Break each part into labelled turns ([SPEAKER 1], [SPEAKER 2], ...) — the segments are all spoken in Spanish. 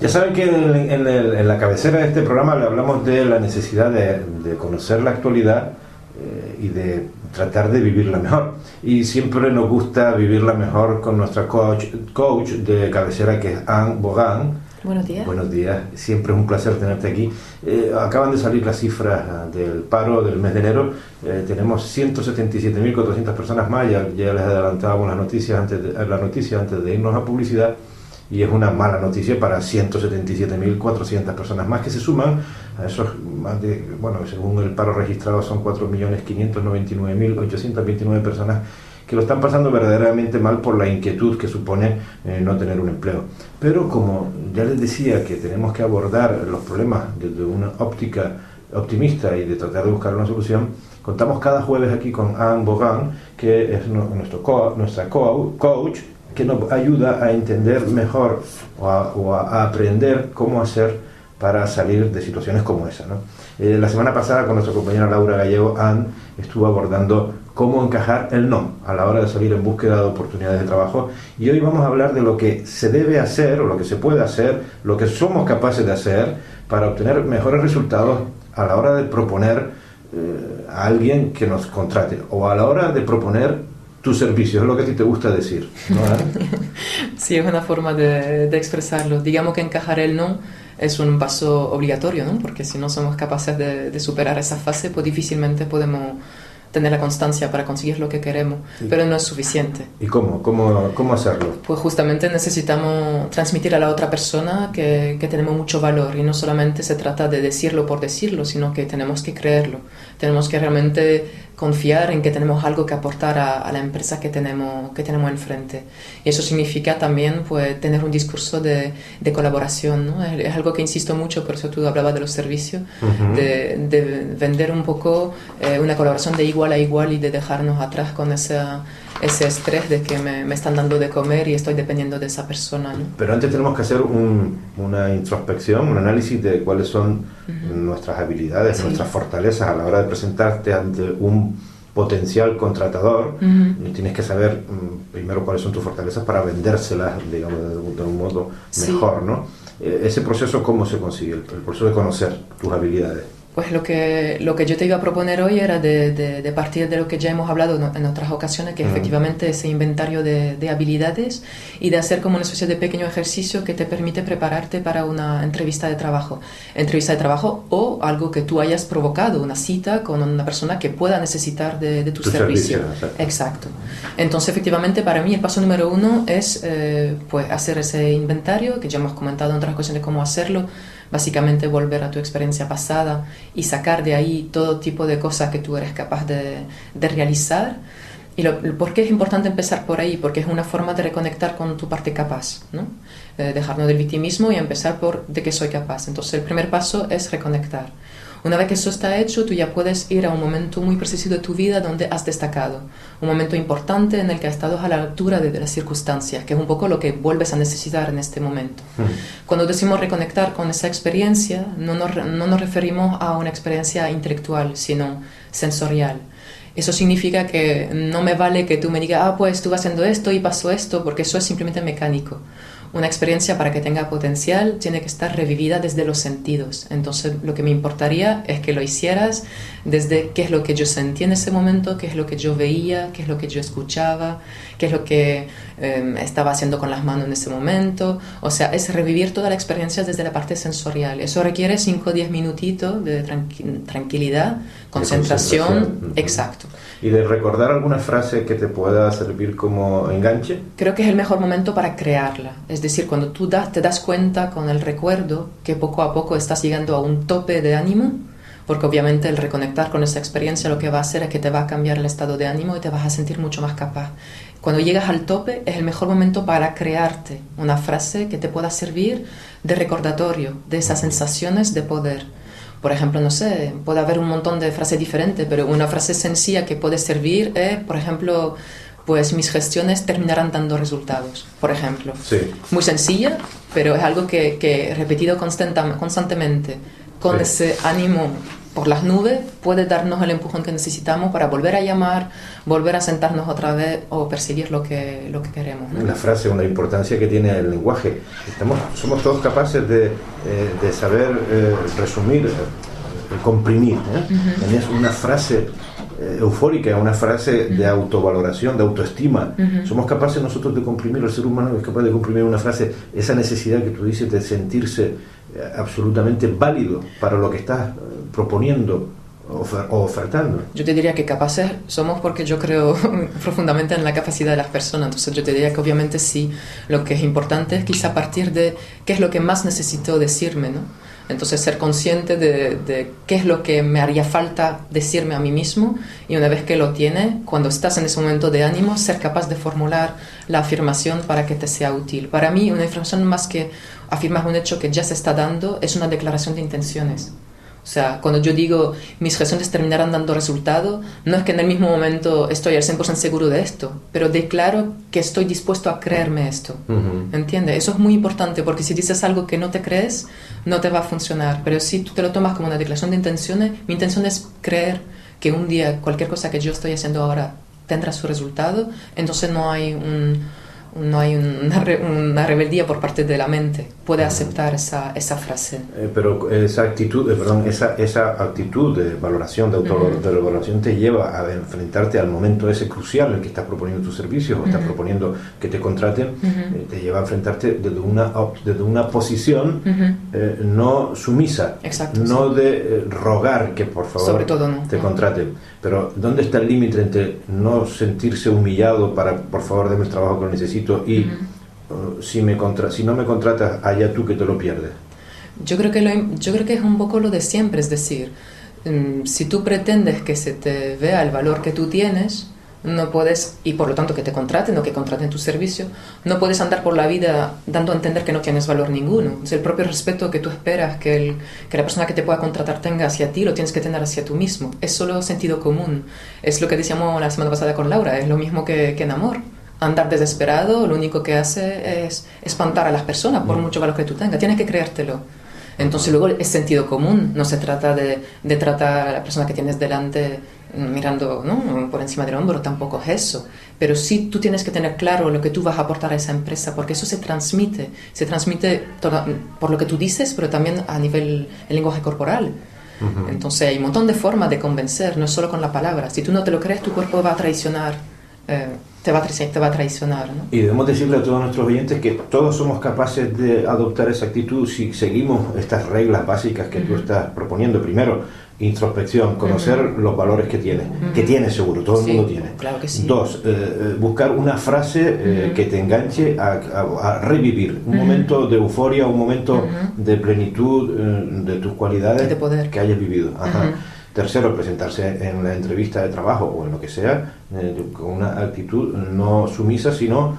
[SPEAKER 1] Ya saben que en la cabecera de este programa le hablamos de la necesidad de conocer la actualidad y de tratar de vivirla mejor. Y siempre nos gusta vivirla mejor con nuestra coach de cabecera, que es Anne Bogan.
[SPEAKER 2] Buenos días.
[SPEAKER 1] Buenos días, siempre es un placer tenerte aquí. Acaban de salir las cifras del paro del mes de enero. Tenemos 177.400 personas más, ya les adelantábamos las noticias antes de irnos a publicidad. Y es una mala noticia para 177.400 personas más que se suman a esos más de, bueno, según el paro registrado son 4.599.829 personas que lo están pasando verdaderamente mal por la inquietud que supone no tener un empleo. Pero como ya les decía que tenemos que abordar los problemas desde una óptica optimista y de tratar de buscar una solución, contamos cada jueves aquí con Anne Bogan, que es nuestra coach, que nos ayuda a entender mejor o a aprender cómo hacer para salir de situaciones como esa, ¿no? La semana pasada con nuestra compañera Laura Gallego, Anne estuvo abordando cómo encajar el no a la hora de salir en búsqueda de oportunidades de trabajo, y hoy vamos a hablar de lo que se debe hacer o lo que se puede hacer, lo que somos capaces de hacer para obtener mejores resultados a la hora de proponer a alguien que nos contrate o a la hora de proponer tu servicio, es lo que a ti te gusta decir, ¿no?
[SPEAKER 2] Sí, es una forma de expresarlo. Digamos que encajar el no es un paso obligatorio, ¿no? Porque si no somos capaces de superar esa fase, pues difícilmente podemos tener la constancia para conseguir lo que queremos, sí. Pero no es suficiente.
[SPEAKER 1] ¿Y cómo hacerlo?
[SPEAKER 2] Pues justamente necesitamos transmitir a la otra persona que tenemos mucho valor, y no solamente se trata de decirlo por decirlo, sino que tenemos que creerlo, tenemos que realmente confiar en que tenemos algo que aportar a la empresa que tenemos enfrente. Y eso significa también pues tener un discurso de colaboración, ¿no? Es algo que insisto mucho, por eso tú hablabas de los servicios, uh-huh. de vender un poco una colaboración de igual a igual y de dejarnos atrás con ese estrés de que me están dando de comer y estoy dependiendo de esa persona, ¿no?
[SPEAKER 1] Pero antes tenemos que hacer una introspección, un análisis de cuáles son uh-huh. nuestras habilidades, sí. nuestras fortalezas a la hora de presentarte ante un potencial contratador. Uh-huh. Y tienes que saber primero cuáles son tus fortalezas para vendérselas, digamos, de un modo mejor, sí. ¿no? Ese proceso, ¿cómo se consigue? El proceso de conocer tus habilidades.
[SPEAKER 2] Pues lo que yo te iba a proponer hoy era de partir de lo que ya hemos hablado en otras ocasiones, que efectivamente ese inventario de habilidades, y de hacer como una especie de pequeño ejercicio que te permite prepararte para una entrevista de trabajo o algo que tú hayas provocado, una cita con una persona que pueda necesitar de tu servicio. Exacto. Entonces efectivamente para mí el paso número 1 es pues hacer ese inventario, que ya hemos comentado en otras ocasiones cómo hacerlo. Básicamente volver a tu experiencia pasada y sacar de ahí todo tipo de cosas que tú eres capaz de realizar. ¿Y por qué es importante empezar por ahí? Porque es una forma de reconectar con tu parte capaz, ¿no? Dejarnos del victimismo y empezar por de qué soy capaz. Entonces el primer paso es reconectar. Una vez que eso está hecho, tú ya puedes ir a un momento muy preciso de tu vida donde has destacado, un momento importante en el que has estado a la altura de las circunstancias, que es un poco lo que vuelves a necesitar en este momento. Cuando decimos reconectar con esa experiencia, no nos referimos a una experiencia intelectual, sino sensorial. Eso significa que no me vale que tú me digas, pues estuve haciendo esto y pasó esto, porque eso es simplemente mecánico. Una experiencia, para que tenga potencial, tiene que estar revivida desde los sentidos. Entonces lo que me importaría es que lo hicieras desde qué es lo que yo sentí en ese momento, qué es lo que yo veía, qué es lo que yo escuchaba, qué es lo que estaba haciendo con las manos en ese momento. O sea, es revivir toda la experiencia desde la parte sensorial. Eso requiere 5 o 10 minutitos de tranquilidad, concentración. Exacto.
[SPEAKER 1] ¿Y de recordar alguna frase que te pueda servir como enganche?
[SPEAKER 2] Creo que es el mejor momento para crearla. Es decir, cuando tú te das cuenta con el recuerdo que poco a poco estás llegando a un tope de ánimo, porque obviamente el reconectar con esa experiencia lo que va a hacer es que te va a cambiar el estado de ánimo y te vas a sentir mucho más capaz. Cuando llegas al tope es el mejor momento para crearte una frase que te pueda servir de recordatorio de esas sensaciones de poder. Por ejemplo, no sé, puede haber un montón de frases diferentes, pero una frase sencilla que puede servir es, por ejemplo, pues mis gestiones terminarán dando resultados, por ejemplo.
[SPEAKER 1] Sí.
[SPEAKER 2] Muy sencilla, pero es algo que he repetido constantemente, con ese ánimo por las nubes, puede darnos el empujón que necesitamos para volver a llamar, volver a sentarnos otra vez o perseguir lo que queremos, ¿no?
[SPEAKER 1] La frase, la importancia que tiene el lenguaje. Somos todos capaces de saber resumir, comprimir, ¿eh? Es una frase eufórica, una frase de autovaloración, de autoestima. Somos capaces nosotros de comprimir, el ser humano es capaz de comprimir una frase, esa necesidad que tú dices de sentirse absolutamente válido para lo que estás proponiendo o ofertando.
[SPEAKER 2] Yo te diría que capaces somos porque yo creo profundamente en la capacidad de las personas, entonces yo te diría que obviamente sí, lo que es importante es quizá partir de qué es lo que más necesito decirme, ¿no? Entonces ser consciente de qué es lo que me haría falta decirme a mí mismo, y una vez que lo tienes, cuando estás en ese momento de ánimo, ser capaz de formular la afirmación para que te sea útil. Para mí una afirmación, más que afirmar un hecho que ya se está dando, es una declaración de intenciones. O sea, cuando yo digo mis gestiones terminarán dando resultado, no es que en el mismo momento estoy al 100% seguro de esto, pero declaro que estoy dispuesto a creerme esto. ¿Entiendes? Eso es muy importante, porque si dices algo que no te crees, no te va a funcionar. Pero si tú te lo tomas como una declaración de intenciones, mi intención es creer que un día cualquier cosa que yo estoy haciendo ahora tendrá su resultado, entonces no hay una rebeldía por parte de la mente. Puede aceptar esa frase.
[SPEAKER 1] Pero esa actitud de valoración, de autovaloración, te lleva a enfrentarte al momento ese crucial en el que estás proponiendo tus servicios o estás proponiendo que te contraten. Te lleva a enfrentarte desde una posición no sumisa.
[SPEAKER 2] Exacto,
[SPEAKER 1] no de rogar que por favor
[SPEAKER 2] sobre todo no,
[SPEAKER 1] te contraten. Pero ¿dónde está el límite entre no sentirse humillado para por favor dame el trabajo que necesito y si no me contratas, allá tú que te lo pierdes?
[SPEAKER 2] Yo creo que es un poco lo de siempre, es decir, si tú pretendes que se te vea el valor que tú tienes, no puedes, y por lo tanto que te contraten o que contraten tu servicio, no puedes andar por la vida dando a entender que no tienes valor ninguno. O sea, el propio respeto que tú esperas que la persona que te pueda contratar tenga hacia ti, lo tienes que tener hacia tú mismo. Es solo sentido común. Es lo que decíamos la semana pasada con Laura, es lo mismo que en amor. Andar desesperado lo único que hace es espantar a las personas, por mucho valor que tú tengas. Tienes que creértelo. Entonces luego es sentido común. No se trata de tratar a la persona que tienes delante mirando, ¿no?, por encima del hombro, tampoco es eso. Pero sí tú tienes que tener claro lo que tú vas a aportar a esa empresa, porque eso se transmite por lo que tú dices, pero también a nivel el lenguaje corporal. Entonces hay un montón de formas de convencer, no es solo con la palabra. Si tú no te lo crees, tu cuerpo va a traicionar. Te va a traicionar, ¿no?
[SPEAKER 1] Y debemos decirle a todos nuestros oyentes que todos somos capaces de adoptar esa actitud si seguimos estas reglas básicas que tú estás proponiendo. Primero, introspección, conocer los valores que tienes, que tienes seguro, todo el mundo tiene.
[SPEAKER 2] Claro que sí.
[SPEAKER 1] Dos, buscar una frase que te enganche a revivir un momento de euforia, un momento de plenitud de tus cualidades
[SPEAKER 2] de poder
[SPEAKER 1] que hayas vivido. Tercero, presentarse en la entrevista de trabajo o en lo que sea con una actitud no sumisa, sino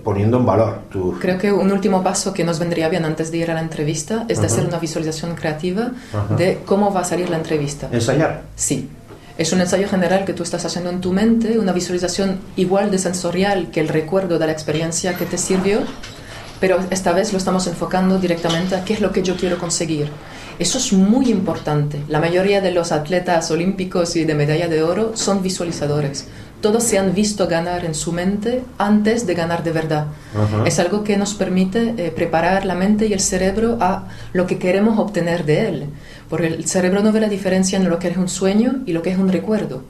[SPEAKER 1] poniendo en valor tu...
[SPEAKER 2] Creo que un último paso que nos vendría bien antes de ir a la entrevista es de hacer una visualización creativa de cómo va a salir la entrevista.
[SPEAKER 1] ¿Ensayar?
[SPEAKER 2] Sí. Es un ensayo general que tú estás haciendo en tu mente, una visualización igual de sensorial que el recuerdo de la experiencia que te sirvió, pero esta vez lo estamos enfocando directamente a qué es lo que yo quiero conseguir. Eso es muy importante. La mayoría de los atletas olímpicos y de medalla de oro son visualizadores. Todos se han visto ganar en su mente antes de ganar de verdad. Es algo que nos permite preparar la mente y el cerebro a lo que queremos obtener de él. Porque el cerebro no ve la diferencia en lo que es un sueño y lo que es un recuerdo.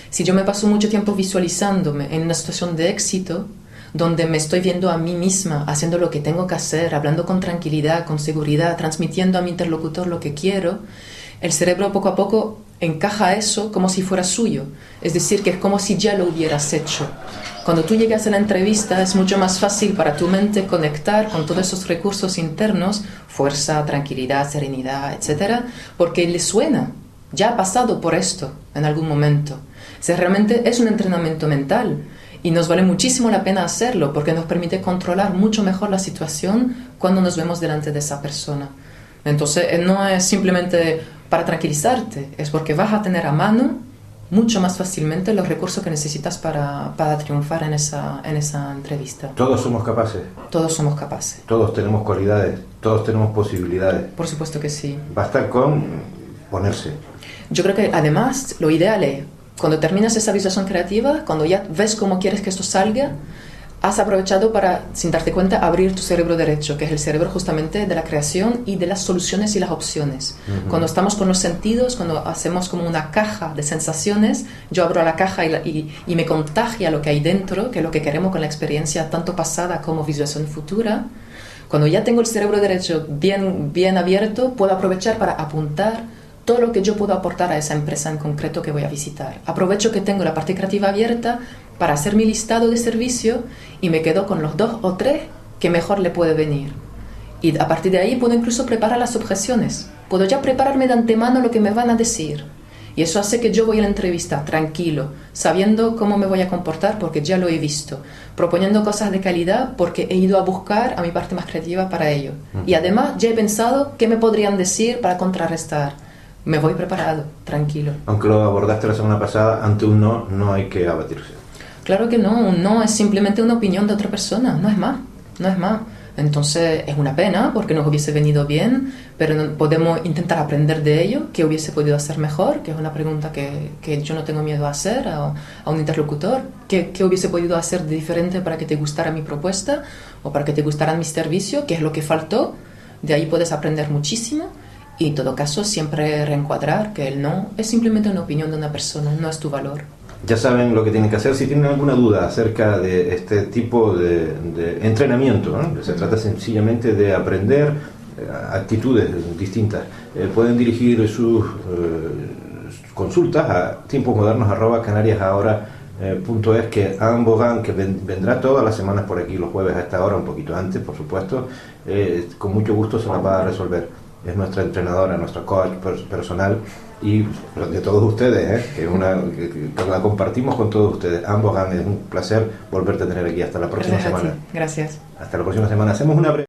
[SPEAKER 2] Si yo me paso mucho tiempo visualizándome en una situación de éxito, donde me estoy viendo a mí misma haciendo lo que tengo que hacer, hablando con tranquilidad, con seguridad, transmitiendo a mi interlocutor lo que quiero, el cerebro poco a poco encaja eso como si fuera suyo. Es decir, que es como si ya lo hubieras hecho. Cuando tú llegas a la entrevista es mucho más fácil para tu mente conectar con todos esos recursos internos, fuerza, tranquilidad, serenidad, etc., porque le suena. Ya ha pasado por esto en algún momento. O sea, realmente es un entrenamiento mental. Y nos vale muchísimo la pena hacerlo porque nos permite controlar mucho mejor la situación cuando nos vemos delante de esa persona. Entonces, no es simplemente para tranquilizarte, es porque vas a tener a mano mucho más fácilmente los recursos que necesitas para triunfar en esa entrevista.
[SPEAKER 1] Todos somos capaces.
[SPEAKER 2] Todos somos capaces.
[SPEAKER 1] Todos tenemos cualidades, todos tenemos posibilidades.
[SPEAKER 2] Por supuesto que sí.
[SPEAKER 1] Basta con ponerse.
[SPEAKER 2] Yo creo que además lo ideal es, cuando terminas esa visualización creativa, cuando ya ves cómo quieres que esto salga, has aprovechado para, sin darte cuenta, abrir tu cerebro derecho, que es el cerebro justamente de la creación y de las soluciones y las opciones. Cuando estamos con los sentidos, cuando hacemos como una caja de sensaciones, yo abro la caja y me contagia lo que hay dentro, que es lo que queremos con la experiencia tanto pasada como visualización futura. Cuando ya tengo el cerebro derecho bien abierto, puedo aprovechar para apuntar todo lo que yo puedo aportar a esa empresa en concreto que voy a visitar. Aprovecho que tengo la parte creativa abierta para hacer mi listado de servicio y me quedo con los 2 o 3 que mejor le puede venir. Y a partir de ahí puedo incluso preparar las objeciones. Puedo ya prepararme de antemano lo que me van a decir. Y eso hace que yo voy a la entrevista tranquilo, sabiendo cómo me voy a comportar porque ya lo he visto, proponiendo cosas de calidad porque he ido a buscar a mi parte más creativa para ello. Y además ya he pensado qué me podrían decir para contrarrestar. Me voy preparado, tranquilo.
[SPEAKER 1] Aunque lo abordaste la semana pasada, ante un no, no hay que abatirse.
[SPEAKER 2] Claro que no, un no es simplemente una opinión de otra persona, no es más, no es más. Entonces es una pena porque nos hubiese venido bien, pero no, podemos intentar aprender de ello, qué hubiese podido hacer mejor, que es una pregunta que yo no tengo miedo a hacer a un interlocutor, qué hubiese podido hacer de diferente para que te gustara mi propuesta o para que te gustaran mis servicios, qué es lo que faltó, de ahí puedes aprender muchísimo. Y en todo caso, siempre reencuadrar que el no es simplemente una opinión de una persona, no es tu valor.
[SPEAKER 1] Ya saben lo que tienen que hacer. Si tienen alguna duda acerca de este tipo de entrenamiento, ¿no? Se trata sencillamente de aprender actitudes distintas. Pueden dirigir sus consultas a tiemposmodernos@canariasahora.es, que Anne Bogan, que vendrá todas las semanas por aquí, los jueves a esta hora, un poquito antes, por supuesto, con mucho gusto se las va a resolver. Es nuestra entrenadora, nuestra coach personal y de todos ustedes, que la compartimos con todos ustedes. Ambos, es un placer volverte a tener aquí. Hasta la próxima semana.
[SPEAKER 2] Gracias.
[SPEAKER 1] Hasta la próxima semana. Hacemos una breve